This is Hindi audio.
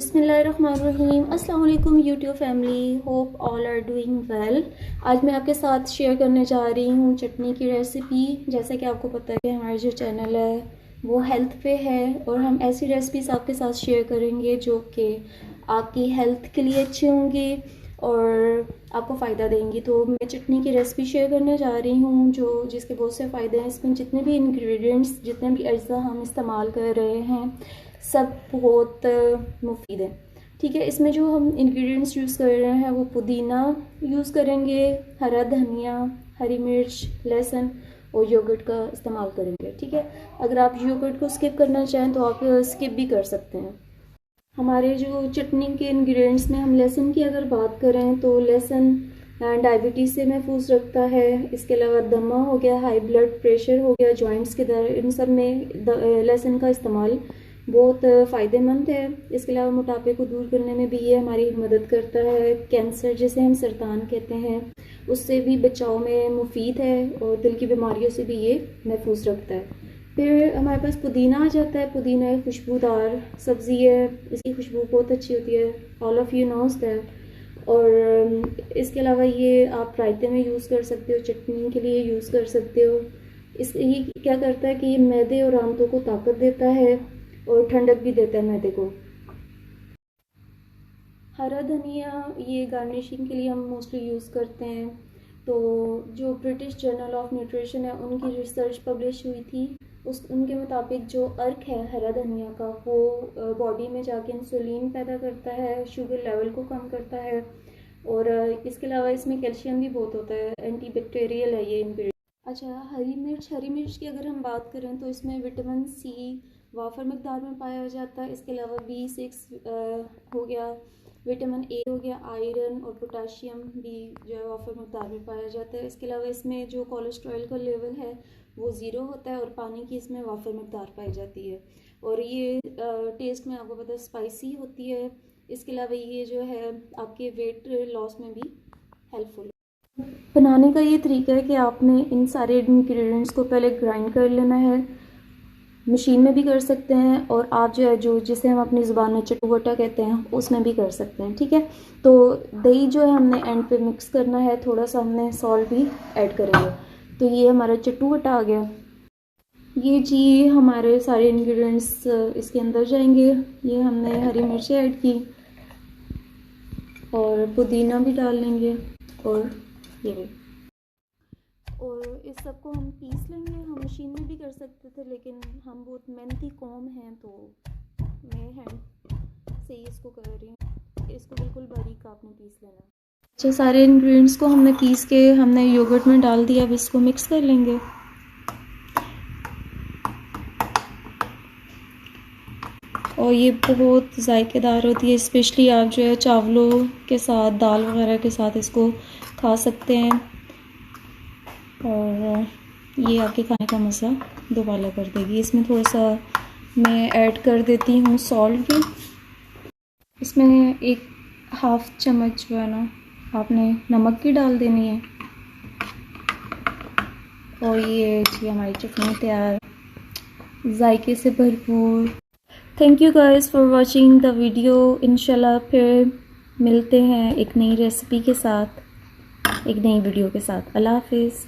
बिस्मिल्लाहिर्रहमानिर्रहीम। अस्सलाम वालेकुम YouTube family, hope all are doing well. आज मैं आपके साथ शेयर करने जा रही हूँ चटनी की रेसिपी। जैसा कि आपको पता है कि हमारा जो चैनल है वो हेल्थ पे है और हम ऐसी रेसिपीज़ आपके साथ शेयर करेंगे जो कि आपकी हेल्थ के लिए अच्छी होंगी और आपको फ़ायदा देंगी। तो मैं चटनी की रेसिपी शेयर करने जा रही हूँ जिसके बहुत से फ़ायदे हैं। इसमें जितने भी इंग्रेडिएंट्स, जितने भी अज्जा हम इस्तेमाल कर रहे हैं सब बहुत मुफीद है। ठीक है, इसमें जो हम इंग्रेडिएंट्स यूज़ कर रहे हैं वो पुदीना यूज़ करेंगे, हरा धनिया, हरी मिर्च, लहसुन और योगर्ट का इस्तेमाल करेंगे। ठीक है, अगर आप योगर्ट को स्किप करना चाहें तो आप स्किप भी कर सकते हैं। हमारे जो चटनी के इंग्रेडिएंट्स में हम लहसुन की अगर बात करें तो लहसुन डायबिटीज़ से महफूज रखता है। इसके अलावा दमा हो गया, हाई ब्लड प्रेशर हो गया, जॉइंट्स के दर्द, इन सब में लहसुन का इस्तेमाल बहुत फ़ायदेमंद है। इसके अलावा मोटापे को दूर करने में भी ये हमारी मदद करता है। कैंसर, जिसे हम सरतान कहते हैं, उससे भी बचाव में मुफीद है और दिल की बीमारियों से भी ये महफूज रखता है। फिर हमारे पास पुदीना आ जाता है। पुदीना एक खुशबूदार सब्ज़ी है, इसकी खुशबू बहुत अच्छी होती है, all of you knows that. और इसके अलावा ये आप रायते में यूज़ कर सकते हो, चटनी के लिए यूज़ कर सकते हो। ये क्या करता है कि ये मैदे और आंतों को ताकत देता है और ठंडक भी देता है मैदे को। हरा धनिया ये गार्निशिंग के लिए हम मोस्टली यूज़ करते हैं। तो जो ब्रिटिश जर्नल ऑफ न्यूट्रिशन है उनकी रिसर्च पब्लिश हुई थी, उनके मुताबिक जो अर्क है हरा धनिया का वो बॉडी में जाके इंसुलिन पैदा करता है, शुगर लेवल को कम करता है और इसके अलावा इसमें कैल्शियम भी बहुत होता है, एंटी बैक्टीरियल है ये इंग्रेडिएंट। अच्छा, हरी मिर्च की अगर हम बात करें तो इसमें विटामिन सी वाफर मकदार में पाया जाता है। इसके अलावा B6 हो गया, विटामिन ए हो गया, आयरन और पोटाशियम भी जो है वाफर मकदार में पाया जाता है। इसके अलावा इसमें जो कोलेस्ट्रॉल का लेवल है वो ज़ीरो होता है और पानी की इसमें वाफर मकदार पाई जाती है और ये टेस्ट में आपको पता है स्पाइसी होती है। इसके अलावा ये जो है आपके वेट लॉस में भी हेल्पफुल है। बनाने का ये तरीका है कि आपने इन सारे इंग्रेडिएंट्स को पहले ग्राइंड कर लेना है, मशीन में भी कर सकते हैं और आप जो है जिसे हम अपनी ज़ुबान में चटुवटा कहते हैं उसमें भी कर सकते हैं। ठीक है, तो दही जो है हमने एंड पे मिक्स करना है, थोड़ा सा हमने सॉल्ट भी ऐड करेंगे। तो ये हमारा चटुवटा आ गया। ये जी हमारे सारे इंग्रेडिएंट्स इसके अंदर जाएंगे। ये हमने हरी मिर्ची ऐड की और पुदीना भी डाल लेंगे और ये भी, और इस सब को हम पीस लेंगे। हम मशीन में भी कर सकते थे लेकिन हम बहुत मेहनती कौम हैं तो मैं हैंड से ही इसको कर रही हूँ। इसको बिल्कुल बारीक आपने पीस लेना। अच्छा, सारे इंग्रेडिएंट्स को हमने पीस के हमने योगर्ट में डाल दिया। अब इसको मिक्स कर लेंगे। और ये बहुत जायकेदार होती है, स्पेशली आप जो है चावलों के साथ, दाल वगैरह के साथ इसको खा सकते हैं और ये आपके खाने का मज़ा दोबारा कर देगी। इसमें थोड़ा सा मैं ऐड कर देती हूँ सॉल्ट भी। इसमें एक हाफ चम्मच जो है ना आपने नमक की डाल देनी है और ये जी हमारी चटनी तैयार, जायके से भरपूर। Thank you guys for watching the video. इंशाल्लाह फिर मिलते हैं एक नई रेसिपी के साथ, एक नई वीडियो के साथ। अल्लाह हाफिज़।